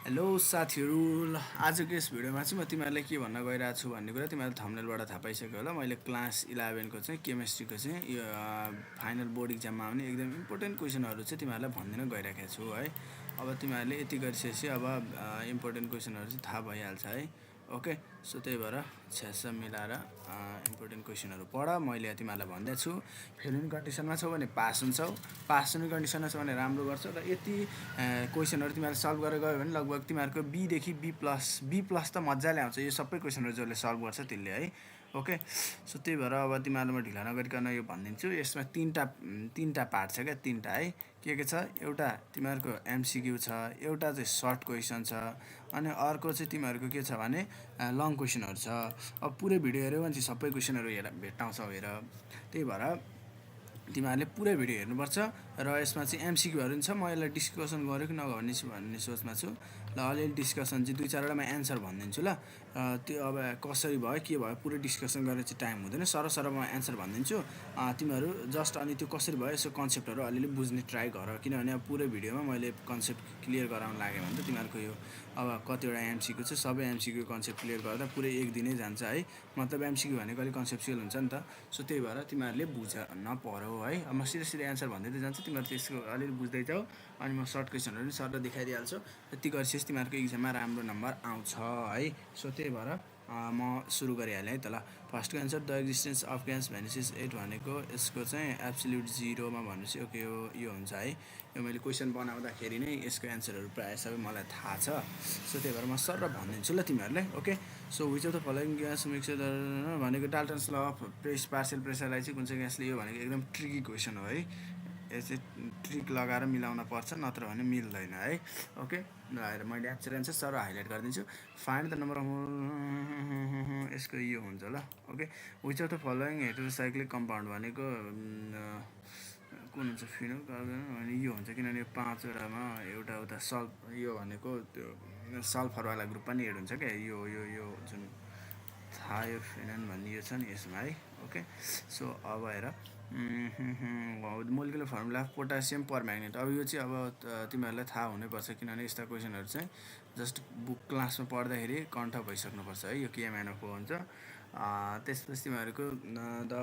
Hello साथीहरू आजको यस भिडियोमा चाहिँ म तिमीहरूलाई के भन्न गइरहेको छु भन्ने कुरा तिमीहरूले थम्बनेलबाट थाहा पाइसक्यो होला। मैले क्लास 11 को चाहिँ केमिस्ट्रीको चाहिँ यो फाइनल बोर्ड इक्जाममा आउने एकदम इम्पोर्टेन्ट क्वेसनहरू चाहिँ तिमीहरूलाई भनिदिन गइरहेको छु है। अब तिमीहरूले यति गरिसकेपछि अब इम्पोर्टेन्ट क्वेसनहरू चाहिँ थाहा भइहाल्छ है। ओके, सो त्यही भएर छ्यास मिलाएर इम्पोर्टेन्ट क्वेसनहरू पढ। मैले तिमीहरूलाई भन्दैछु फेल हुने कन्डिसनमा छौ भने पास हुन्छौ, पास हुने कन्डिसनमा छौ भने राम्रो गर्छौ र यति क्वेसनहरू तिमीहरूले सल्भ गरेर गयो भने लगभग तिमीहरूको बीदेखि बी प्लस त मजाले आउँछ यो सबै क्वेसनहरू जसले सल्भ गर्छ त्यसले है। ओके, सो त्यही भएर अब तिमीहरूलाई म ढिला नगरिकन यो भनिदिन्छु। यसमा तिनवटा पार्ट छ क्या, तिनवटा है। के छ, एउटा तिमीहरूको एमसिक्यू छ, एउटा चाहिँ सर्ट क्वेसन छ, अनि अर्को चाहिँ तिमीहरूको के छ भने लङ क्वेसनहरू छ। अब पुरै भिडियो हेऱ्यौ भने चाहिँ सबै क्वेसनहरू भेट्टाउँछौ हेर। त्यही भएर तिमीहरूले पुरै भिडियो हेर्नुपर्छ र यसमा चाहिँ एमसिक्यूहरू पनि छ। म यसलाई डिस्कसन गरेँ कि नगर्ने भन्ने सोचमा छु। ल अलिअलि डिस्कसन चाहिँ 2-4वटा म एन्सर भनिदिन्छु ल। त्यो अब कसरी भयो के भयो पुरै डिस्कसन गरेर चाहिँ टाइम हुँदैन, सरसर म एन्सर भनिदिन्छु। तिमीहरू जस्ट अनि त्यो कसरी भयो यसो कन्सेप्टहरू अलिअलि बुझ्ने ट्राई गर, किनभने अब पुरै भिडियोमा मैले कन्सेप्ट क्लियर गराउन लाग्यो भने त तिमीहरूको यो अब कतिवटा एमसिक्यू छ सबै एमसिक्यू कन्सेप्ट क्लियर गर्दा पुरै एक दिनै जान्छ है। मतलब एमसिक्यू भनेको अलिक कन्सेप्चुअल हुन्छ नि त। सो त्यही भएर तिमीहरूले बुझ्न पऱ्यो है। अब म सिधै एन्सर भन्दै जान्छु, तिमीहरू त्यसको अलिअलि बुझ्दै जाऊ, अनि म सर्ट क्वेसनहरू पनि सरलाई देखाइदिइहाल्छु। यति गरिसकेपछि तिमीहरूको इक्जाममा राम्रो नम्बर आउँछ है। सो त्यही भएर म सुरु गरिहालेँ है त ल। फर्स्टको answer the existence of gas vanishes at भनेको यसको चाहिँ एब्सोल्युट जिरोमा भनेपछि ओके यो हुन्छ है। यो मैले क्वेसन बनाउँदाखेरि नै यसको एन्सरहरू प्रायः सबै मलाई थाहा छ। सो त्यही भएर म सर भनिदिन्छु ल तिमीहरूलाई। Okay, so which of the following gas mixer भनेको डाल्टन्स ल अफ पार्सियल प्रेसरलाई चाहिँ कुन चाहिँ ग्यासले, यो भनेको एकदम ट्रिकी क्वेसन हो है। यो चाहिँ ट्रिक लगाएर मिलाउन पर्छ, नत्र भने मिल्दैन है। ओके, ल हेर मैले एन्सर सर हाइलाइट गरिदिन्छु। फाइन्ड द नम्बर अफ यसको यो हुन्छ ल। Okay, which of the following heterocyclic compound भनेको कुन हुन्छ फिनोल कार्बन भने यो हुन्छ, किनभने यो 5वटामा एउटा उता यो भनेको त्यो सल्फरवाला ग्रुप पनि एड हुन्छ क्या। यो यो यो जुन थायोफेनन भन्ने यो छ नि यसमा है। ओके, सो अब हेर मोलिकुलर फर्मुला पोटासियम पर म्याग्नेट। अब यो चाहिँ अब तिमीहरूलाई थाहा हुनैपर्छ, किनभने यस्ता क्वेसनहरू चाहिँ जस्ट बुक क्लासमा पढ्दाखेरि कन्ठ भइसक्नुपर्छ है। यो केएमएनओको हुन्छ। त्यसपछि तिमीहरूको the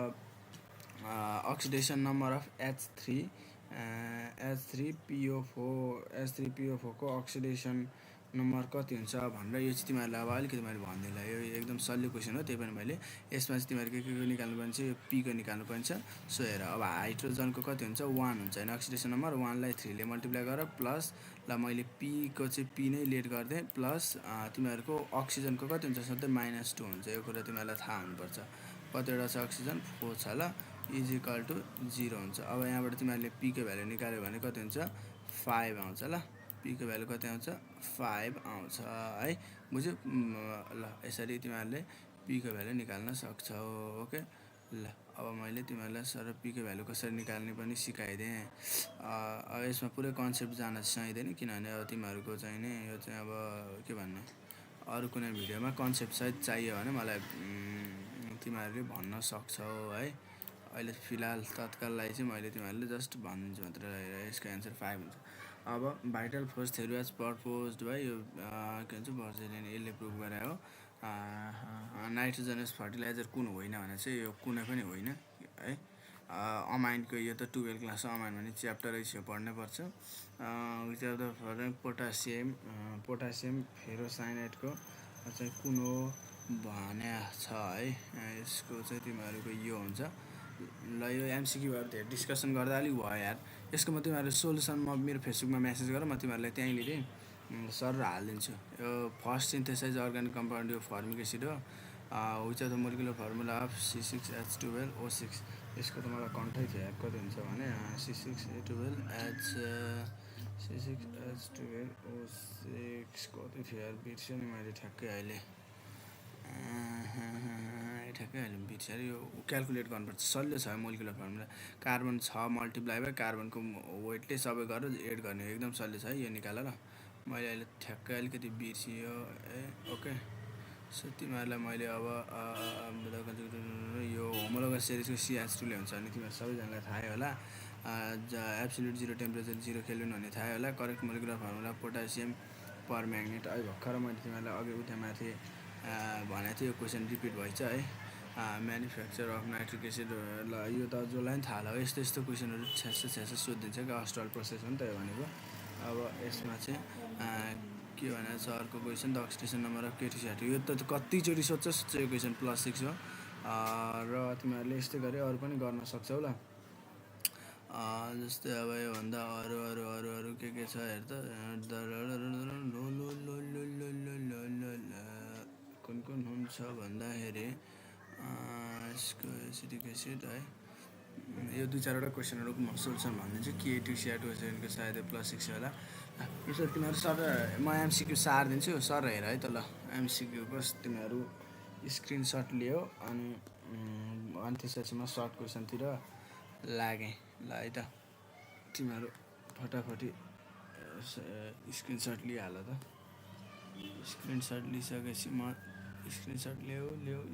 oxidation number of H3PO4 को अक्सिडेसन नम्बर कति हुन्छ भनेर यो चाहिँ तिमीहरूलाई अब अलिकति मैले भनिदिएँ। यो एकदम सल्ली क्वेसन हो, त्यही पनि मैले यसमा चाहिँ तिमीहरू के निकाल्नुपर्ने चाहिँ यो पीको निकाल्नुपर्ने छ। सो हेर, अब हाइड्रोजनको कति हुन्छ 1 हुन्छ होइन, अक्सिडेसन नम्बर 1लाई 3ले मल्टिप्लाई गरेर प्लस ल मैले पीको चाहिँ पी नै लेट गरिदिएँ प्लस तिमीहरूको अक्सिजनको कति हुन्छ सधैँ -2 हुन्छ। यो कुरा तिमीहरूलाई थाहा हुनुपर्छ। कतिवटा छ अक्सिजन 4 छ ल, इजिकल टु 0 हुन्छ। अब यहाँबाट तिमीहरूले पीको भ्यालु निकाल्यो भने कति हुन्छ 5 आउँछ ल। पीको भ्यालु कति आउँछ 5 आउँछ है, बुझ्यो ल। यसरी तिमीहरूले पीको भ्यालु निकाल्न सक्छौ। ओके, ल अब मैले तिमीहरूलाई सर पीको भ्यालु कसरी निकाल्ने पनि सिकाइदिएँ। यसमा पुरै कन्सेप्ट जान चाहिँदैन, किनभने अब तिमीहरूको चाहिँ नि यो चाहिँ अब के भन्ने अरू कुनै भिडियोमा कन्सेप्ट सहित चाहियो भने मलाई तिमीहरूले भन्न सक्छौ है। अहिले फिलहाल तत्काललाई चाहिँ मैले तिमीहरूले जस्ट भनिदिन्छु मात्र। यसको एन्सर 5 हुन्छ। अब vital force theory was proposed by यो के भन्छ बर्जेलियन, यसले प्रुभ गरे हो। नाइट्रोजनस फर्टिलाइजर कुन होइन भने चाहिँ यो कुनै पनि होइन है। अमाइनको यो त 12 क्लास अमाइन भने च्याप्टरै छ, पढ्नै पर्छ। Which of the following potassium फेरोसाइनाइडको चाहिँ कुन हो भने छ है। यसको चाहिँ तिमीहरूको यो हुन्छ ल। यो एमसिक्यूहरू धेरै डिस्कसन गर्दा अलिक भयो यार। यसको म तिमीहरूले सोल्युसन म मेरो फेसबुकमा मेसेज गरेर म तिमीहरूलाई त्यहीँनिर सर हालिदिन्छु। यो फर्स्ट सिन्थेसाइज अर्ग्यानिक कम्पाउन्ड यो फर्मिक एसिड हो। Which of the molecular formula of C6H12O6। यसको त मलाई कन्ठै थियो यार, कति हुन्छ भने C6H12O6 कति थियो यार, बिर्सेँ नि मैले ठ्याक्कै अहिले बिर्सेँ। यो क्यालकुलेट गर्नुपर्छ, सल्लो छ molecular formula. Carbon 6 multiply by कार्बनको वेटले सबै गरेर एड गर्ने, एकदम सल्लो छ है। यो निकाल ल, मैले अहिले ठ्याक्कै अलिकति बिर्सियो है। ओके, सो तिमीहरूलाई मैले अब यो होमोलोगस सिरिजको CH2ले हुन्छ भने तिमीहरू सबैजनालाई थाहै होला। एब्सोल्युट 0 टेम्परेचर 0 केल्भिन भन्ने थाहै होला। करेक्ट मोलिकुलर फर्मुला पोटासियम पर म्याग्नेट है भर्खर मैले तिमीहरूलाई अघि उतामाथि भनेको थिएँ यो क्वेसन रिपिट भएछ है म्यानुफ्याक्चर अफ नाइट्रिक एसिड ल यो त जसलाई पनि थाहा होला यस्तो यस्तो क्वेसनहरू छ्यास सोधिदिन्छ क्या अस्ट्रल प्रोसेस हो नि त यो भनेको अब यसमा चाहिँ के भने छ अर्को question the oxidation number of केटिसिटी यो त कतिचोटि सोध्छ यो क्वेसन +6 हो र तिमीहरूले यस्तै गरी अरू पनि गर्न सक्छौ ल जस्तै अब योभन्दा अरू के छ हेर त कुन हुन्छ भन्दाखेरि यसको एसिडिक एसिड है यो 2-4वटा क्वेसनहरू म सोल्युसन भनिदिन्छु के2 CR2 SN को सायद +6 होला यसो तिमीहरू सर म एमसिक्यू सार दिन्छु सर हेर है त ल एमसिक्यू बस तिमीहरू स्क्रिनसट लियो अनि त्यसपछि म सर्ट क्वेसनतिर लागेँ ल है त तिमीहरू फटाफटी स्क्रिनसट लिइहाल त स्क्रिनसट लिइसकेपछि म स्क्रिनसट ल्याऊ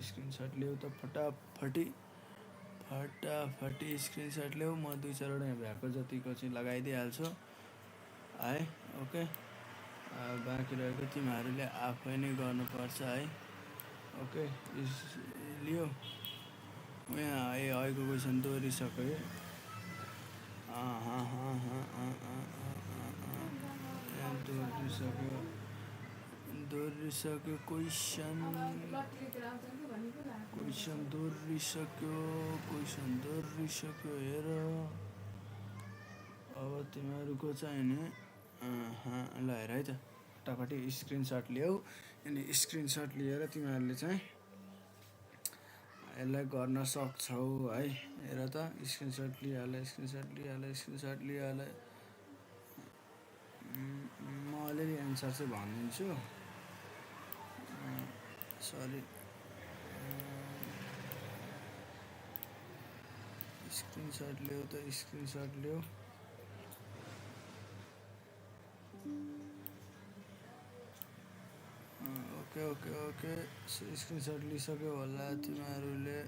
स्क्रिनसट ल्याऊ त फटाफटी स्क्रिनसट ल्याऊ म 2-4वटा यहाँ भ्याएको जतिको चाहिँ लगाइदिइहाल्छु है ओके बाँकी रहेको तिमीहरूले आफै नै गर्नुपर्छ है ओके लियो यहाँ अहिलेको क्वेसन दोहोरिसक्यो दोहोरिसक्यो क्वेसन दोहोरिसक्यो हेर अब तिमीहरूको चाहिँ नि ल हेर है त फटाफटी स्क्रिनसट ल्याऊ अनि स्क्रिनसट लिएर तिमीहरूले चाहिँ यसलाई गर्न सक्छौ है हेर त स्क्रिनसट लिइहाल म अलिअलि एन्सर चाहिँ भनिदिन्छु सरी स्क्रिनसट ल्याऊ त स्क्रिनसट ल्याऊ ओके स्क्रिनसट लिइसक्यो होला तिमीहरूले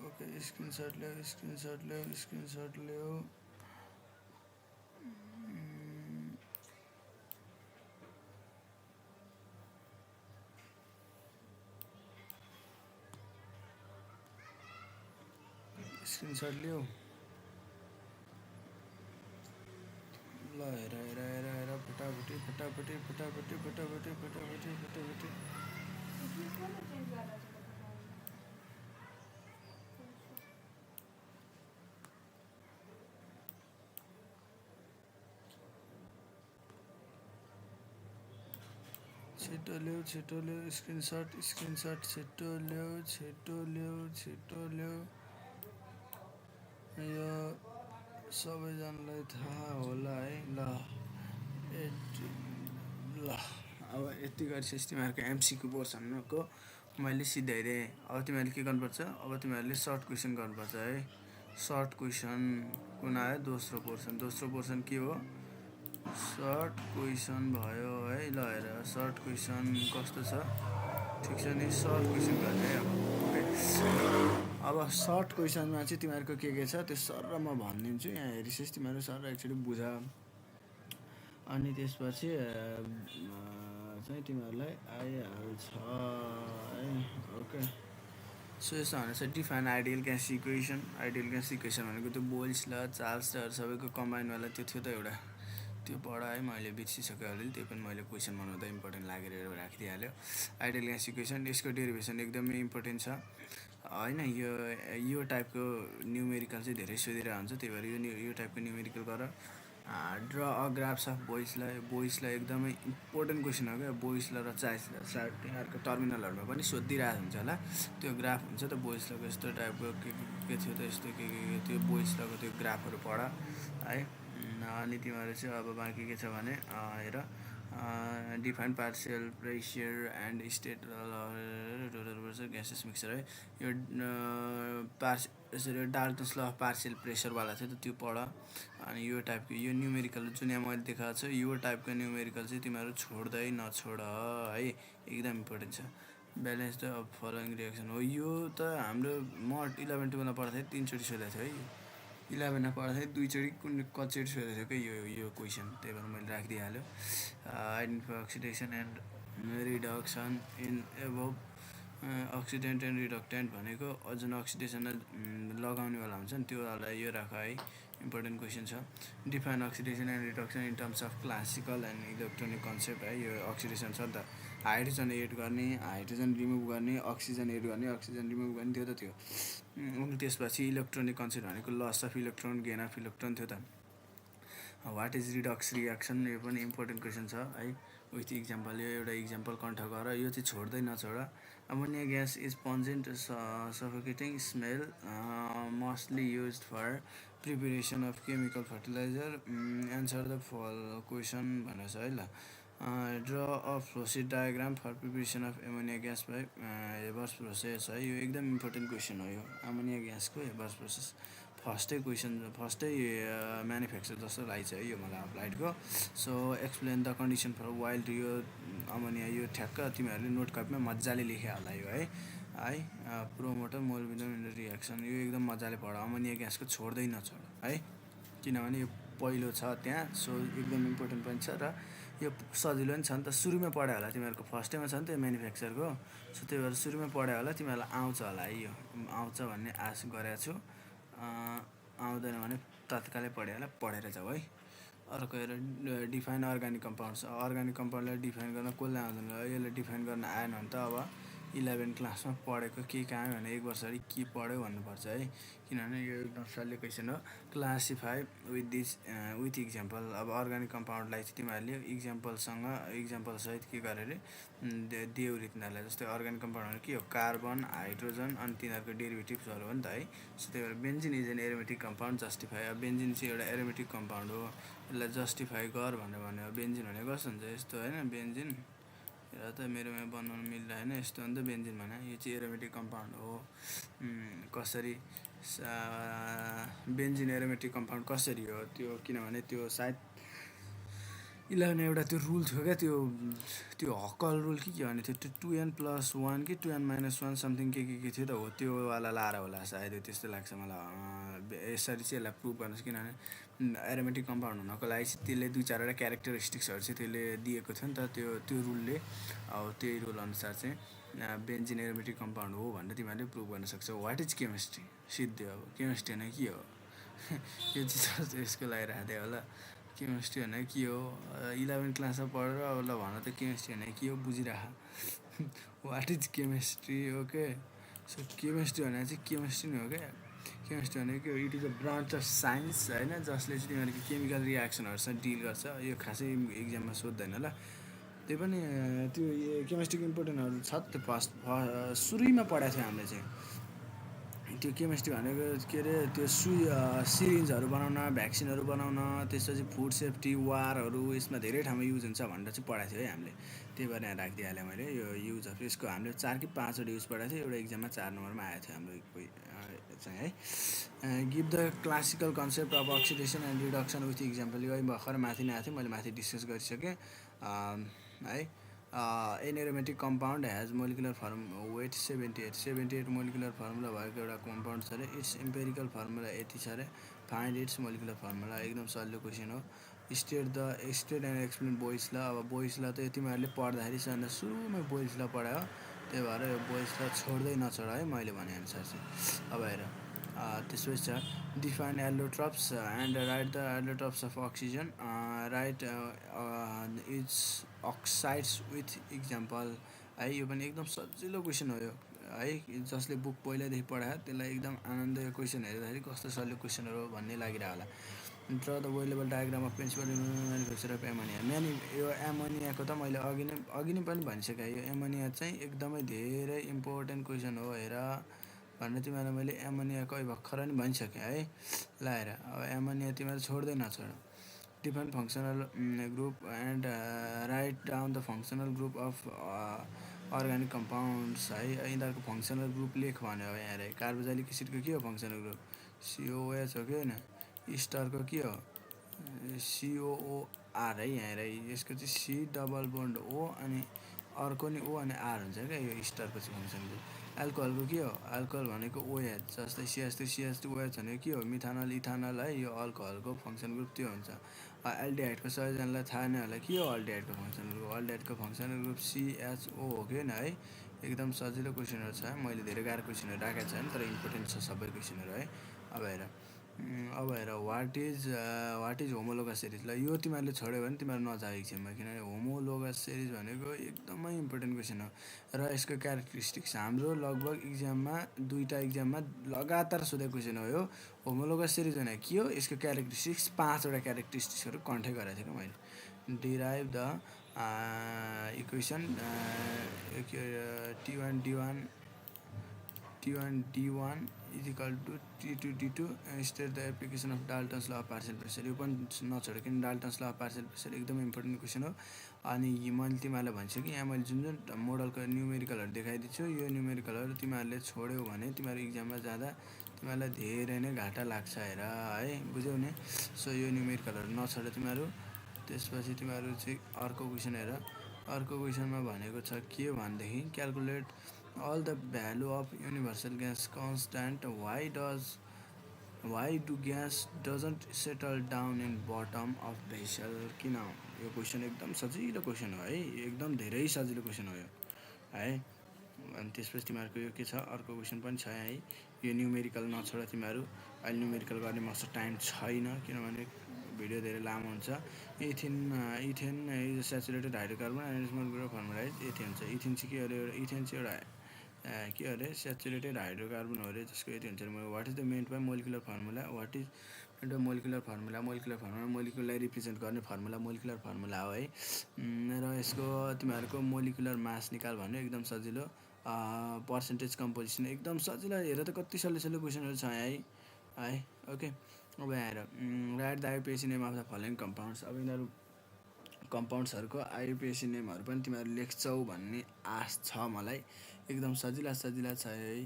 ओके स्क्रिनसट ल्याऊ स्क्रिनसट ल्याऊ ल हेर फटाफटी छिटो ल्याऊ स्क्रिनसट छिटो ल्याऊ यो सबैजनालाई थाहा होला है ल अब यति गरिसकेपछि तिमीहरूको एमसिक्यू पोर्सनको मैले सिधाइदिएँ अब तिमीहरूले के गर्नुपर्छ अब तिमीहरूले सर्ट क्वेसन गर्नुपर्छ है सर्ट क्वेसन कुन आयो दोस्रो पोर्सन के हो सर्ट क्वेसन भयो है ल हेर सर्ट क्वेसन कस्तो छ ठिक छ नि सर्ट क्वेसन गर्ने है अब सर्ट क्वेसनमा चाहिँ तिमीहरूको के छ त्यो सर र म भनिदिन्छु यहाँ हेरिसकेपछि तिमीहरू सर एकचोटि बुझ अनि त्यसपछि चाहिँ तिमीहरूलाई आइहाल्छ है ओके सो यस्तो भनेको छ डिफाइन आइडियल ग्यास इक्वेसन भनेको त्यो बोइल्स ल चार्ल्स लहरू सबैको कम्बाइनवाला त्यो थियो त एउटा त्यो पढ है मैले बिर्सिसकेँ अलिअलि त्यो पनि मैले क्वेसन बनाउँदा इम्पोर्टेन्ट लागेर राखिदिइहाल्यो आइडियल ग्यास इक्वेसन यसको डेरिभेसन एकदमै इम्पोर्टेन्ट छ होइन यो टाइपको न्युमेरिकल चाहिँ धेरै सोधिरहेको हुन्छ त्यही भएर यो टाइपको न्युमेरिकल गर ड्र अ ग्राफ्स अफ बोइसलाई एकदमै इम्पोर्टेन्ट क्वेसन हो क्या बोइसलाई र चार्ल्स तिनीहरूको टर्मिनलहरूमा पनि सोधिरहेको हुन्छ होला त्यो ग्राफ हुन्छ त बोइसलाको यस्तो टाइपको के थियो त यस्तो के त्यो बोइसलाको त्यो ग्राफहरू पढ है अनि तिमीहरू चाहिँ अब बाँकी के छ भने हेर define partial pressure and state gases mixture है यो यसरी डाल्टन्स ल पार्सियल प्रेसरवाला थियो त त्यो पढ अनि यो टाइपको यो न्युमेरिकल जुन यहाँ मैले देखाएको छ यो टाइपको न्युमेरिकल चाहिँ तिमीहरू छोड्दै नछोड है एकदम इम्पोर्टेन्ट छ ब्यालेन्स द फलोइङ रिएक्सन हो यो त हाम्रो म 11-12 पढ्दा थिएँ 3 चोटि सोधेको थियो है 11 पढ्दाखेरि दुईचोटि कुन कतिचोटि सोधेको थियो यो क्वेसन, त्यही भएर मैले राखिदिइहाल्यो। Identify oxidation and reduction in above oxidant and reductant भनेको अझन अक्सिडेसनलाई लगाउनेवाला हुन्छ नि, त्यो वाला यो राख है, इम्पोर्टेन्ट क्वेसन छ। Define oxidation and reduction in terms of classical and electronic concept है, यो अक्सिडेसन छ नि त, हाइड्रोजन एड गर्ने, हाइड्रोजन रिमुभ गर्ने, अक्सिजन एड गर्ने, अक्सिजन रिमुभ गर्ने, त्यो त थियो। अनि त्यसपछि इलेक्ट्रोनिक कन्सेप्ट भनेको loss of electron, gain of electron थियो त। वाट इज रिडक्स रियाक्सन, यो पनि इम्पोर्टेन्ट क्वेसन छ है, विथ इक्जाम्पल। यो एउटा इक्जाम्पल कन्ठ गर, यो चाहिँ छोड्दै नछोड। Ammonia gas is pungent suffocating smell, mostly used for preparation of chemical fertiliser, answer the question भनेको छ है ल। Draw a flowsheet diagram for preparation of ammonia gas by Haber's process है, यो एकदम इम्पोर्टेन्ट क्वेसन हो यो, एमोनिया ग्यासको हेबर्स प्रोसेस। फर्स्टै क्वेसन, फर्स्टै म्यानुफ्याक्चर जस्तो लागेको छ है यो मलाई अप्लाइडको। So explain the condition for yield, यो अमोनिया, यो ठ्याक्क तिमीहरूले नोट कपीमा मजाले लेखे होला यो है। प्रोमोटर मोलिकुलर रियाक्सन, यो एकदम मजाले पढ, अमोनिया ग्यासको छोड्दै नछोड है, किनभने यो पहिलो छ त्यहाँ। सो एकदम इम्पोर्टेन्ट पनि छ र यो सजिलो पनि छ नि त, सुरुमै पढायो होला तिमीहरूको, फर्स्टैमा छ नि त म्यानुफ्याक्चरको। सो त्यही भएर सुरुमै पढायो होला, तिमीहरूलाई आउँछ होला है, यो आउँछ भन्ने आश गरेको छु। आउँदैन भने तत्कालै पढ्यो होला, पढेर जाऊ है। अर्को हेर, डिफाइन अर्ग्यानिक कम्पाउन्ड्स, अर्ग्यानिक कम्पाउन्डलाई डिफाइन गर्न कसले आउँदैन, यसले डिफाइन गर्न आएन भने त अब 11 क्लासमा पढेको केही काम भने 1 वर्ष अगाडि के पढ्यो भन्नुपर्छ है, किनभने यो एकदम सजिलो क्वेसन हो। क्लासिफाई विथ इक्जाम्पल, अब अर्ग्यानिक कम्पाउन्डलाई चाहिँ तिमीहरूले इक्जाम्पलसहित के गरेर देऊ तिनीहरूलाई, जस्तै अर्ग्यानिक कम्पाउन्डहरू के हो, कार्बन, हाइड्रोजन, अनि तिनीहरूको डेरिभेटिभ्सहरू हो नि त है। सो त्यही भएर benzene is an aromatic compound, justify, अब बेन्जिन चाहिँ एउटा एरोमेटिक कम्पाउन्ड हो, यसलाई जस्टिफाई गर भनेर भन्यो। बेन्जिन भने कस्तो हुन्छ, यस्तो होइन बेन्जिन, र त मेरोमा बनाउनु मिल्दैन, यस्तो हो नि त बेन्जिन भने, यो चाहिँ एरोमेटिक कम्पाउन्ड हो। कसरी बेन्जिन एरोमेटिक कम्पाउन्ड कसरी हो त्यो, किनभने त्यो सायद 11 एउटा त्यो रुल थियो क्या, त्यो हक्कल रुल के भने थियो, त्यो 2n+1 कि 2n-1 समथिङ के थियो त हो, त्यो वाला लाएर होला सायद, त्यस्तो लाग्छ मलाई। यसरी चाहिँ यसलाई प्रुभ गर्नुहोस्, किनभने एरोमेटिक कम्पाउन्ड हुनको लागि चाहिँ त्यसले 2-4वटा क्यारेक्टरिस्टिक्सहरू चाहिँ त्यसले दिएको थियो नि त, त्यो रुलले। अब त्यही रुल अनुसार चाहिँ बेन्जिन एरोमेटिक कम्पाउन्ड हो भनेर तिमीहरूले प्रुभ गर्न सक्छौ। वाट इज केमिस्ट्री, सिद्धि अब केमिस्ट्री भने के हो यो चाहिँ यसको लागि राखिदियो होला, केमिस्ट्री भने के हो, 11 क्लासमा पढेर अब ल भन त केमिस्ट्री भने के हो, बुझिराख। What is chemistry, okay. So chemistry भने चाहिँ केमिस्ट्री नै हो क्या, केमिस्ट्री भने के हो, it is a branch of science होइन, जसले चाहिँ तिमीहरूको केमिकल रियाक्सनहरूसँग डिल गर्छ। यो खासै इक्जाममा सोध्दैन ल, त्यही पनि त्यो केमिस्ट्रीको इम्पोर्टेन्टहरू छ त्यो सुरुमा पढाएको थियो हामीले चाहिँ। त्यो केमिस्ट्री भनेको के अरे, त्यो सिरिन्जहरू बनाउन, भ्याक्सिनहरू बनाउन, त्यसपछि फुड सेफ्टी, वारहरू, यसमा धेरै ठाउँमा युज हुन्छ भनेर चाहिँ पढाएको थियो है हामीले, त्यही भएर यहाँ राखिदिइहालेँ मैले। यो युज अफ यसको हामीले 4 कि 5वटा युज पढाएको थियो, एउटा इक्जाममा 4 नम्बरमा आएको थियो हाम्रो चाहिँ है। Give the classical concept of oxidation and reduction with example, यो भर्खर माथि नै आएको थियो, मैले माथि डिस्कस गरिसकेँ है। An aromatic compound has molecular form weight 78 molecular formula भएको एउटा कम्पाउन्ड छ अरे, इट्स इम्पेरिकल फर्मुला यति छ अरे, फाइन्ड इट्स मोलिकुलर फर्मुला। एकदम सजिलो क्वेसन हो। स्टेट एन्ड एक्सप्लेन बोइस ल, अब बोइस ल त तिमीहरूले पढ्दाखेरि सबभन्दा सुरुमै बोइस ल पढायो, त्यही भएर यो बोइस ल छोड्दै नछोड है, मैले भनेअनुसार चाहिँ। अब हेर त्यसपछि छ define allotropes and write the allotropes of oxygen, write its oxides with example है। यो पनि एकदम सजिलो क्वेसन हो यो है, जसले बुक पहिल्यैदेखि पढायो त्यसलाई एकदम आनन्द, यो क्वेसन हेर्दाखेरि कस्तो सजिलो क्वेसनहरू हो भन्ने लागिरह होला। ड्र द वे लेभल diagram of principle manufacture of ammonia, यो एमोनियाको त मैले अघि नै पनि भनिसकेँ, यो एमोनिया चाहिँ एकदमै धेरै इम्पोर्टेन्ट क्वेसन हो हेर भनेर तिमीहरूलाई मैले एमोनियाको भर्खर नि भनिसकेँ है। ल हेर, अब एमोनिया तिमीहरू छोड्दै नछोड। Different functional group and write down the functional group of organic compounds है, यिनीहरूको फङ्सनल ग्रुप लेख भन्यो। अब यहाँ हेर, कार्बोक्सिलिक एसिडको के हो फङ्सनल ग्रुप, COOH हो कि होइन, स्टरको के हो COOR है। यहाँ हेर, यसको चाहिँ C डबल बोन्ड O अनि अर्को नि O अनि R हुन्छ क्या, यो स्टरको चाहिँ फङ्सन ग्रुप एल्कोहलको के हो एल्कोहल भनेको ओएच जस्तै CH3 OH भनेको के हो मिथानल इथानल है यो अल्कोहलको फङ्सन ग्रुप त्यो हुन्छ एल्डिहाइडको सबैजनालाई थाहा नै होला के हो अल्डिहाइडको फङ्सन ग्रुप CHO हो कि होइन है एकदम सजिलो क्वेसनहरू छ मैले धेरै गाह्रो क्वेसनहरू राखेको छैन तर इम्पोर्टेन्ट छ सबै क्वेसनहरू है अब हेर वाट इज होमोलोगस सिरिज ल यो तिमीहरूले छोड्यो भने तिमीहरू नजाऊ इक्जाममा किनभने होमोलोगस सिरिज भनेको एकदमै इम्पोर्टेन्ट क्वेसन हो र यसको क्यारेक्टरिस्टिक्स हाम्रो लगभग दुईवटा इक्जाममा लगातार सोधेको क्वेसन हो यो होमोलोगस सिरिज भनेको के हो यसको क्यारेक्टरिस्टिक्स 5वटा क्यारेक्टरिस्टिक्सहरू कन्ठै गराएको थिएँ मैले derive the equation T1D1 is equal to T2D2 state the application of Dalton's law of partial pressure यो पनि नछोड्यो किन Dalton's law of partial pressure एकदम इम्पोर्टेन्ट क्वेसन हो अनि मैले तिमीहरूलाई भन्छु कि यहाँ मैले जुन मोडलको न्युमेरिकलहरू देखाइदिन्छु यो न्युमेरिकलहरू तिमीहरूले छोड्यौ भने तिमीहरू इक्जाममा जाँदा तिमीहरूलाई धेरै नै घाटा लाग्छ हेर है बुझ्यौ नि सो यो न्युमेरिकलहरू नछोड्यो तिमीहरू त्यसपछि तिमीहरू चाहिँ अर्को क्वेसन हेर अर्को क्वेसनमा भनेको छ के भनेदेखि calculate all the value of universal gas constant why do gas doesn't settle down in bottom of vessel किन यो क्वेसन एकदम सजिलो क्वेसन हो है एकदम धेरै सजिलो क्वेसन हो यो है अनि त्यसपछि तिमीहरूको यो के छ अर्को क्वेसन पनि छ है यो न्युमेरिकल नछोड तिमीहरू अहिले न्युमेरिकल गर्ने मसँग टाइम छैन किनभने भिडियो धेरै लामो हुन्छ ethane is saturated hydrocarbon and small group formula is ethane हुन्छ इथेन चाहिँ के अरे इथेन चाहिँ एउटा के अरे सेचुरेटेड हाइड्रोकार्बन हो अरे जसको यति हुन्छ what is the meant by molecular formula what is meant by molecular formula मोलिकुलरलाई रिप्रेजेन्ट गर्ने फर्मुला मोलिकुलर फर्मुला हो है र यसको तिमीहरूको मोलिकुलर मास निकाल भन्यो एकदम सजिलो पर्सेन्टेज कम्पोजिसन एकदम सजिलो हेर त कति सजिलो क्वेसनहरू छ है ओके अब यहाँ हेर write the IUPAC name of the following compounds अब यिनीहरू कम्पाउन्ड्सहरूको आइयुपिएसी नेमहरू पनि तिमीहरू लेख्छौ भन्ने आश छ मलाई एकदम सजिला छ है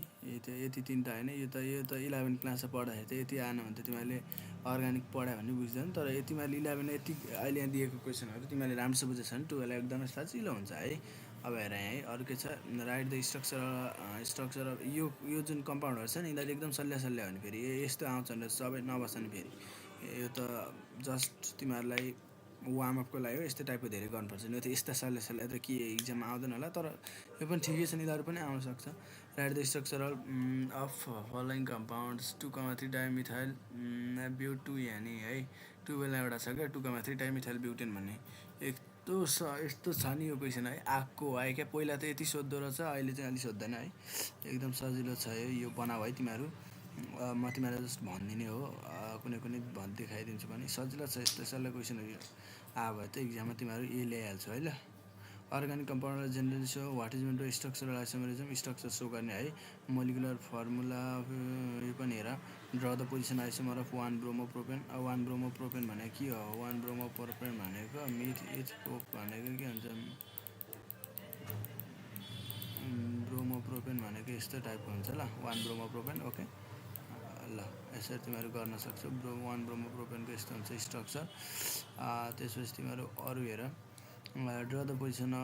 यति तिनवटा होइन यो त 11 क्लासमा पढ्दाखेरि त यति आएन भने त तिमीहरूले अर्ग्यानिक पढायो भने बुझ्दैन तर तिमीहरूले 11 यति अहिले यहाँ दिएको क्वेसनहरू तिमीहरूले राम्रोसँग बुझेछ भने 12 एकदमै सजिलो हुन्छ है अब हेर यहाँ है अरू के छ राइट द स्ट्रक्चर अफ यो जुन कम्पाउन्डहरू छ नि यिनीहरू एकदम सल्ल्या हो भने फेरि यस्तो आउँछ भने सबै नबस्छ नि फेरि यो त जस्ट तिमीहरूलाई वार्मअपको लागि हो यस्तो टाइपको धेरै गर्नुपर्छ नि त यस्ता सल्ल्या त के इक्जाममा आउँदैन होला तर यो पनि ठिकै छ यिनीहरू पनि आउन सक्छ write the structure of following compounds 2,3 dimethyl ब्युटु यानी है 12 एउटा छ क्या 2,3 डाइमिथाइल ब्युटेन भन्ने यस्तो छ नि यो क्वेसन है आएको आयो क्या पहिला त यति सोध्दो रहेछ अहिले चाहिँ अलिक सोध्दैन है एकदम सजिलो छ यो बनाऊ है तिमीहरू म तिमीहरूलाई जस्ट भनिदिने हो कुनै देखाइदिन्छु भने सजिलो छ यस्तो सल्लाह क्वेसनहरू अब त इक्जाममा तिमीहरू ए ल्याइहाल्छौ है ल organic compound generally so what is meant by structural isomerism structure show गर्ने है मोलिकुलर फर्मुला यो पनि हेर draw the position isomer of 1 bromopropane 1 bromopropane भनेको के हो 1 ब्रोमोप्रोपेन भनेको मिथ इथ पोप भनेको के हुन्छ ब्रोमोप्रोपेन भनेको यस्तो टाइपको हुन्छ ल 1 ब्रोमोप्रोपेन ओके ल यसरी तिमीहरू गर्न सक्छौ 1 ब्रोमोप्रोपेनको यस्तो हुन्छ स्ट्रक्चर त्यसपछि तिमीहरू अरू हेर draw the position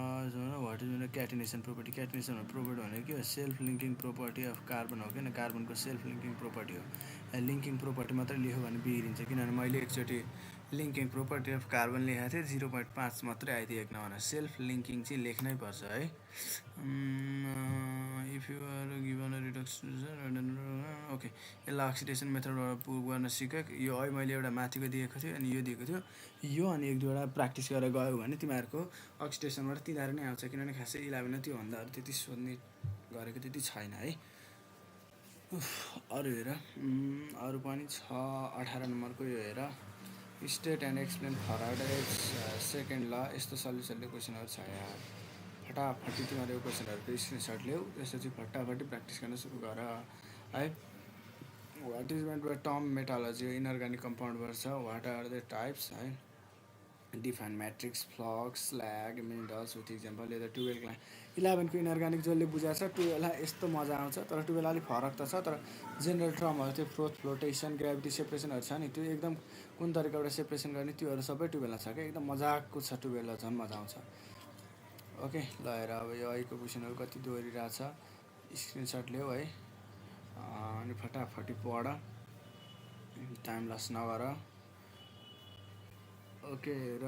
what is catenation property भनेको के हो self linking property of carbon हो किन कार्बनको सेल्फ लिङ्किङ प्रोपर्टी हो लिङ्किङ प्रोपर्टी मात्रै लेख्यो भने बिग्रिन्छ किनभने मैले एकचोटि लिङ्किङ प्रोपर्टी अफ कार्बन लेखेको थिएँ 0.5 मात्रै आइदियो एक नम्बर सेल्फ लिङ्किङ चाहिँ लेख्नै पर्छ है if you are given reduction okay यसलाई अक्सिडेसन मेथडबाट प्रुभ गर्न सिक यो अहिले मैले एउटा माथिको दिएको थियो अनि यो दिएको थियो यो अनि एक दुईवटा प्र्याक्टिस गरेर गयो भने तिमीहरूको अक्सिडेसनबाट तिनीहरू नै आउँछ किनभने खासै 11 त्योभन्दा अरू त्यति सोध्ने गरेको त्यति छैन है अरू हेर अरू पनि छ 18 नम्बरको यो हेर स्टेट एन्ड एक्सप्लेन फराडेज सेकेन्ड ल यस्तो सल्युसनले क्वेसनहरू छ यार फटाफटी तिमीहरू यो क्वेसनहरूको स्क्रिनसट ल्याऊ त्यसपछि फटाफटी प्र्याक्टिस गर्न सुरु गर है what is meant by term metallurgy inorganic कम्पाउन्डबाट छ वाट आर द टाइप्स है define matrix flux slag minerals with example यो त 12 क्लास 11 को इनअर्ग्यानिक जसले बुझाएको छ 12 यस्तो मजा आउँछ तर 12 अलिक फरक त छ तर जेनरल टर्महरू त्यो फ्लोटेसन ग्राभिटी सेपरेसनहरू छ नि त्यो एकदम कुन तरिकाबाट सेपरेसन गर्ने त्योहरू सबै 12 छ क्या एकदम मजाको छ 12 झन् मजा आउँछ ओके ल हेर अब यो अहिलेको क्वेसनहरू कति दोहोरिरहेछ स्क्रिनसट ल्याऊ है अनि फटाफटी पढ, टाइम लस नगर। ओके हेर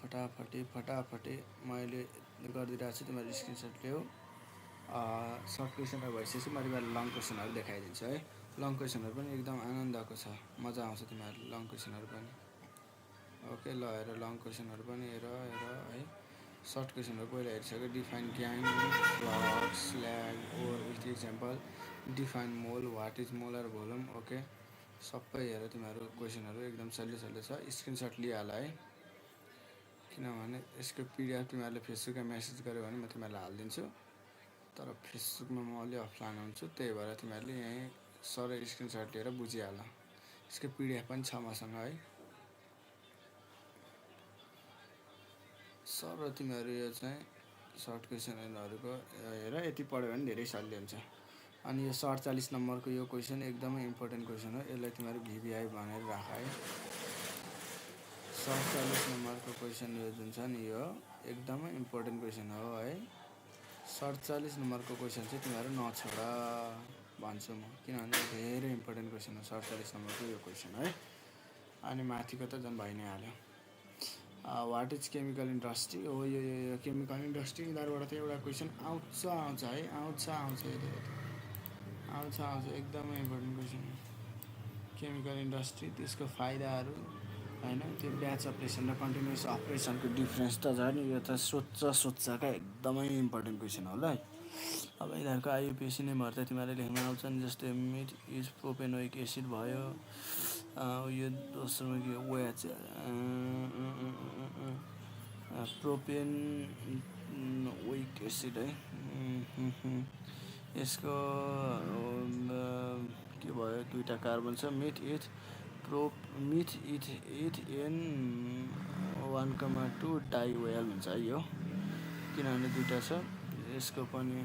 फटाफटी मैले गरिदिइरहेको छु, तिमीहरू स्क्रिनसट ल्याऊ। सर्ट क्वेसनहरू भइसकेपछि म तिमीहरूलाई लङ क्वेसनहरू देखाइदिन्छु है। लङ क्वेसनहरू पनि एकदम आनन्दको छ, मजा आउँछ तिमीहरू लङ क्वेसनहरू पनि। ओके ल हेर लङ क्वेसनहरू पनि हेर है। सर्ट क्वेसनहरू पहिला हेरिसक्यो, define gangue, flux, slag, or with example, define mole, what is molar volume. Okay सबै हेर तिमीहरू क्वेसनहरू एकदम सजिलो छ। स्क्रिनसट लिइहाल है, किनभने यसको पिडिएफ तिमीहरूले फेसबुकमा मेसेज गर्यो भने म तिमीहरूलाई हालिदिन्छु, तर फेसबुकमा म अलि अफलाइन हुन्छु, त्यही भएर तिमीहरूले यहीँ सर स्क्रिनसट लिएर बुझिहाल। यसको पिडिएफ पनि छ मसँग है। सर तिमीहरू यो चाहिँ सर्ट क्वेसनहरूको हेर, यति पढ्यो भने धेरै सजिलो हुन्छ। अनि यो 47 नम्बरको यो क्वेसन एकदमै इम्पोर्टेन्ट क्वेसन हो, यसलाई तिमीहरू भिभिआई भनेर राख है। 47 नम्बरको क्वेसन यो जुन छ नि यो एकदमै इम्पोर्टेन्ट क्वेसन हो है। 47 नम्बरको क्वेसन चाहिँ तिमीहरू नछोड भन्छु म, किनभने धेरै इम्पोर्टेन्ट क्वेसन हो 47 नम्बरको यो क्वेसन है। अनि माथिको त झन् भइ नै हाल्यो। वाट इज केमिकल इन्डस्ट्री हो, यो केमिकल इन्डस्ट्री यिनीहरूबाट त एउटा क्वेसन आउँछ है, आउँछ एकदमै इम्पोर्टेन्ट क्वेसन हो। केमिकल इन्डस्ट्री, त्यसको फाइदाहरू होइन, त्यो ब्याच अपरेसन र कन्टिन्युस अपरेसनको डिफ्रेन्स त झन् यो त सोध्छ क्या, एकदमै इम्पोर्टेन्ट क्वेसन हो ल। अब यिनीहरूको आइयुपिएसी नै भर्दा तिमीहरूले लेख्न आउँछन्, जस्तै मिथ इज प्रोपेनोइक एसिड भयो, यो दोस्रोमा के ओएच प्रोपेन ओइक एसिड है। यसको के भयो, दुईवटा कार्बन छ, मिथ इथ एन 1,2 डाइवेल हुन्छ है यो, किनभने दुईवटा छ। यसको पनि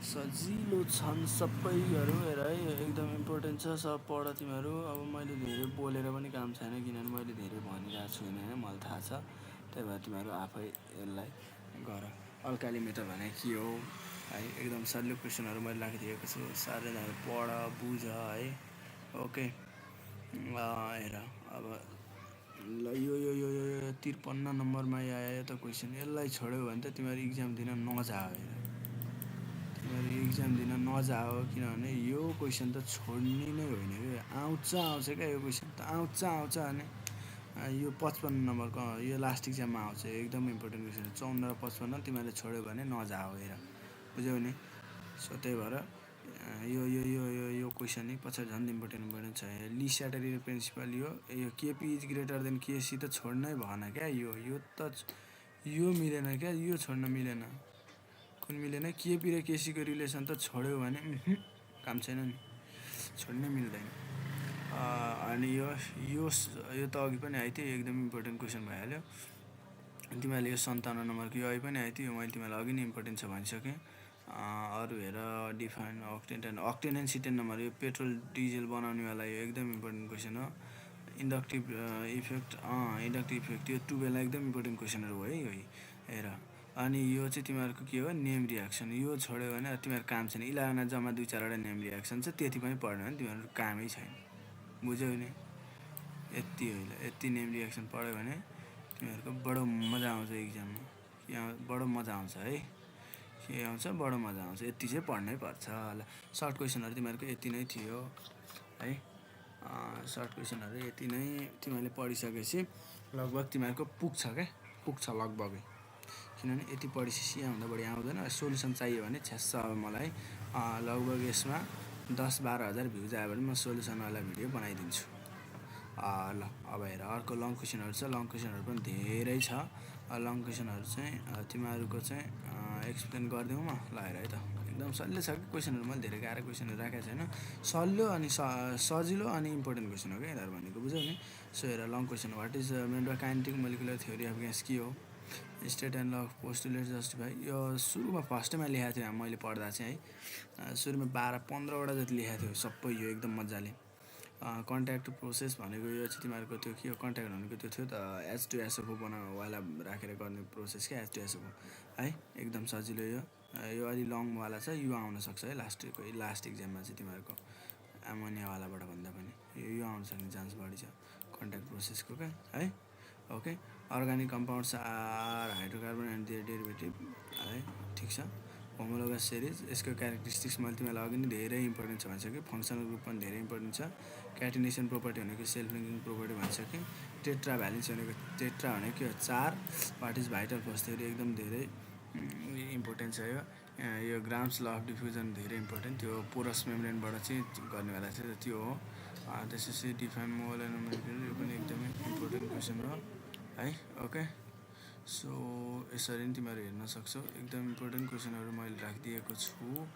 सजिलो छन् सबैहरू हेर है, एकदम इम्पोर्टेन्ट छ, सब पढ तिमीहरू। अब मैले धेरै बोलेर पनि काम छैन, किनभने मैले धेरै भनिरहेको छुइनँ होइन, मलाई थाहा छ, त्यही भएर तिमीहरू आफै यसलाई गर। अल्काली मेटल भने के हो है, एकदम सजिलो क्वेसनहरू मैले राखिदिएको छु, साह्रै पढ बुझ है। ओके हेर अब ल यो 53 नम्बरमा आयो त क्वेसन, यसलाई छोड्यो भने त तिमीहरू इक्जाम दिन नजाओ, किनभने यो क्वेसन त छोड्ने नै होइन क्या, आउँछ क्या यो क्वेसन त आउँछ अनि यो 55 नम्बरको यो लास्ट इक्जाममा आउँछ, एकदम इम्पोर्टेन्ट क्वेसन हो। 54 र 55 तिमीहरूले छोड्यो भने नजाओ हेर, बुझ्यौ नि। सो त्यही भएर यो क्वेसन नि पछाडि झन् इम्पोर्टेन्ट छ। ली स्याटरी प्रिन्सिपल यो KP is greater than KC त छोड्नै भएन क्या, यो मिलेन क्या, यो छोड्न मिलेन, कुन मिलेन, केपी र केसीको रिलेसन त छोड्यो भने काम छैन नि, छोड्नै मिल्दैन। अनि यो त अघि पनि आयो थियो, एकदम इम्पोर्टेन्ट क्वेसन भइहाल्यो। तिमीहरूले यो 57 नम्बरको यो पनि आयो थियो, मैले तिमीलाई अघि नै इम्पोर्टेन्ट छ भनिसकेँ। अरू हेर डिफाइन अक्टेन एन्ड सिटेन नम्बर, यो पेट्रोल डिजल बनाउनेवाला यो एकदम इम्पोर्टेन्ट क्वेसन हो। इन्डक्टिभ इफेक्ट यो 12 एकदम इम्पोर्टेन्ट क्वेसनहरू हो है यो हेर। अनि यो चाहिँ तिमीहरूको के हो, नेम रियाक्सन, यो छोड्यो भने तिमीहरू काम छैन। 11 जम्मा 2-4वटा नेम रियाक्सन छ, त्यति पनि पढ्यो भने तिमीहरू कामै छैन, बुझ्यौ नि। यति नेम रियाक्सन पढ्यो भने तिमीहरूको बडो मजा आउँछ इक्जाममा, बडो मजा आउँछ है, के आउँछ, बडो मजा आउँछ। यति चाहिँ पढ्नै पर्छ ल। सर्ट क्वेसनहरू तिमीहरूको यति नै थियो है, सर्ट क्वेसनहरू यति नै तिमीहरूले पढिसकेपछि लगभग तिमीहरूको पुग्छ लगभगै, किनभने यति पढिसकेपछि यहाँभन्दा बढी आउँदैन। सोल्युसन चाहियो भने छ्यास्स अब मलाई लगभग यसमा 10-12 हजार भ्युज आयो भने म सोल्युसनवाला भिडियो बनाइदिन्छु ल। अब हेर अर्को लङ क्वेसनहरू छ, लङ क्वेसनहरू पनि धेरै छ। लङ क्वेसनहरू चाहिँ तिमीहरूको चाहिँ एक्सप्लेन गरिदिउँ म ल। हेर है त एकदम सजिलो छ कि क्वेसनहरू, मैले धेरै गाह्रो क्वेसनहरू राखेको छैन, सजिलो अनि सजिलो अनि इम्पोर्टेन्ट क्वेसन हो क्या यिनीहरू भनेको, बुझ्यौ नि। सो हेर long question, what is meant by kinetic molecular theory of gas के हो, state and law of postulate justify. यो सुरुमा फर्स्टमा लेखाएको थियो मैले पढ्दा चाहिँ है, सुरुमा 12-15वटा जति लेखाएको थियो सबै यो एकदम मजाले। कन्ट्याक्ट प्रोसेस भनेको यो चाहिँ तिमीहरूको त्यो के हो कन्ट्याक्ट भनेको त्यो थियो त H2SO4 बनाउनुवाला राखेर गर्ने प्रोसेस क्या H2SO4 है एकदम सजिलो यो अलि लङवाला छ यो आउनसक्छ है लास्ट इक्जाममा चाहिँ तिमीहरूको एमोनियावालाबाट भन्दा पनि यो आउन सक्ने चान्स बढी छ कन्ट्याक्ट प्रोसेसको क्या है okay organic compounds are hydrocarbon and their derivative है ठिक छ होमोलोगस सिरिज यसको क्यारेक्टरिस्टिक्स मैले तिमीलाई अघि नै धेरै इम्पोर्टेन्ट छ भनिसकेँ फङ्सनल ग्रुप पनि धेरै इम्पोर्टेन्ट छ क्याटिनेसन प्रोपर्टी भनेको सेल्फ लिङ्किङ प्रोपर्टी भनिसकेँ टेट्रा भ्यालेन्स भनेको टेट्रा भनेको के हो 4 what is vital force theory एकदम धेरै इम्पोर्टेन्ट छ यो ग्राम्स ल अफ डिफ्युजन धेरै इम्पोर्टेन्ट त्यो पोरस मेम्ब्रेनबाट चाहिँ गर्नेवाला थियो त्यो हो त्यसपछि डिफाइन मोल एन्ड यो पनि एकदमै इम्पोर्टेन्ट क्वेसन हो है ओके सो यसरी नै तिमीहरू हेर्न सक्छौ एकदम इम्पोर्टेन्ट क्वेसनहरू मैले राखिदिएको छु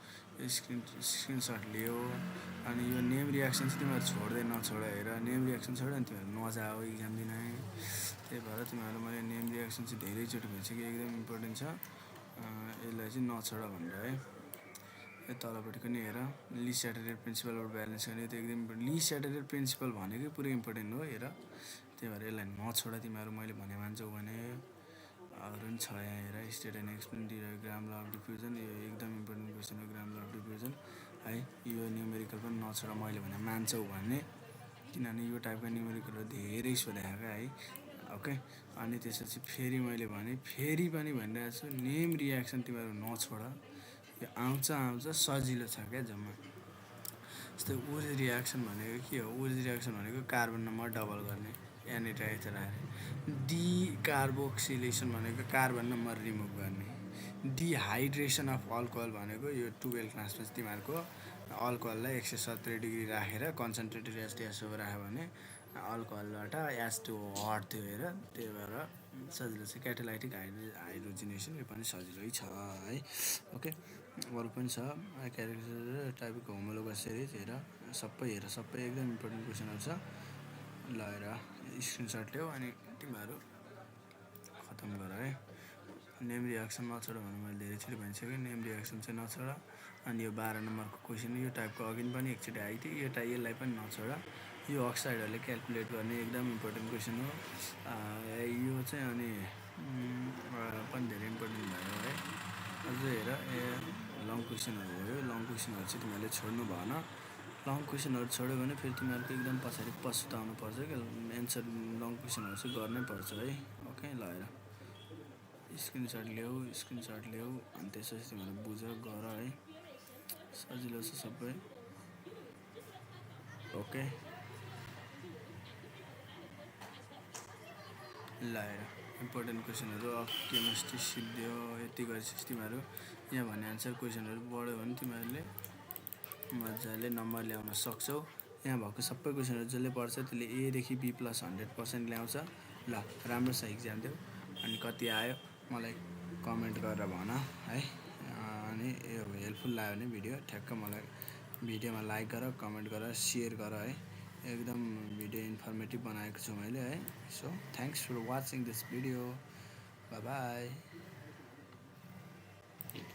स्क्रिनसट लियो अनि यो नेम रियाक्सन चाहिँ तिमीहरू छोड्दै नछोड हेर नेम रियाक्सन छोड अनि तिमीहरू नजाऊ इक्जाम दिन त्यही भएर तिमीहरू मैले नेम रियाक्सन चाहिँ धेरैचोटि भनिसकेँ एकदम इम्पोर्टेन्ट छ यसलाई चाहिँ नछोड भनेर है यो तलपट्टिको नि हेर लिस्ट स्याटेटेड प्रिन्सिपल अफ ब्यालेन्स गर्ने त्यो एकदम लिस्ट स्याटेटेड प्रिन्सिपल भनेकै पुरै इम्पोर्टेन्ट हो हेर त्यही भएर यसलाई नछोड तिमीहरू मैले भने मान्छौ भने अरू पनि छ यहाँ हेर स्टेट एन्ड एक्सप्लेन ग्राम ल अफ डिफ्युजन यो एकदम इम्पोर्टेन्ट क्वेसन हो ग्राम ल अफ डिफ्युजन है यो न्युमेरिकल पनि नछोड मैले भने मान्छौ भन्ने किनभने यो टाइपको न्युमेरिकलहरू धेरै सोधेको है ओके अनि त्यसपछि फेरि मैले भने फेरि पनि भनिरहेको छु नेम रियाक्सन तिमीहरू नछोड यो आउँछ सजिलो छ क्या जम्मा जस्तै उर्ज रियाक्सन भनेको के हो उर्ज रियाक्सन भनेको कार्बन नम्बर डबल गर्ने एनिटाइथर डी कार्बोक्सिलेसन भनेको कार्बन नम्बर रिमुभ गर्ने डिहाइड्रेसन अफ अल्कोहल भनेको यो 12 क्लासमा तिमीहरूको अल्कोहललाई 170 डिग्री राखेर कन्सन्ट्रेटेड H2SO राख्यो भने अल्कोहलबाट H2O हट्थ्यो हेर त्यही भएर सजिलो छ क्याटालाइटिक हाइड्रोजिनेसन यो पनि सजिलै छ है ओके अरू पनि छ क्यारेक्टर टाइपको होमोलोगस सिरिज हेर सबै एकदम इम्पोर्टेन्ट क्वेसनहरू छ ल हेर स्क्रिनसट ल्याऊ अनि तिमीहरू खतम गर है नेम रियाक्सन नछोड भने मैले धेरैचोटि भनिसकेँ नेम रियाक्सन चाहिँ नछोड अनि यो 12 नम्बरको क्वेसन यो टाइपको अघि पनि एकचोटि आएको थियो यसलाई पनि नछोड यो अक्साइडहरूले क्यालकुलेट गर्ने एकदम इम्पोर्टेन्ट क्वेसन हो यो चाहिँ अनि पनि धेरै इम्पोर्टेन्ट भयो है अझै हेर लङ क्वेसनहरू भयो लङ क्वेसनहरू चाहिँ तिमीहरूले छोड्नु भएन लङ क्वेसनहरू छोड्यो भने फेरि तिमीहरूको एकदम पछाडि पछुताउनु पर्छ क्या एन्सर लङ क्वेसनहरू चाहिँ गर्नै पर्छ है ओके ल हेर स्क्रिनसट ल्याऊ अनि त्यसपछि तिमीहरू बुझ गर है सजिलो छ सबै ओके ल हेर इम्पोर्टेन्ट क्वेसनहरू अफ केमिस्ट्री सिद्धियो यति गरेपछि तिमीहरू यहाँ भन्ने आन्सर क्वेसनहरू बढ्यो भने तिमीहरूले मजाले नम्बर ल्याउन सक्छौ यहाँ भएको सबै क्वेसनहरू जसले पढ्छ त्यसले एदेखि B+ 100% ल्याउँछ ल राम्रो छ इक्जाम देऊ अनि कति आयो मलाई कमेन्ट गरेर भन है अनि यो हेल्पफुल लाग्यो भने भिडियो ठ्याक्क मलाई भिडियोमा लाइक गर कमेन्ट गर सेयर गर है एकदम भिडियो इन्फर्मेटिभ बनाएको छु मैले है so thanks for watching this video bye by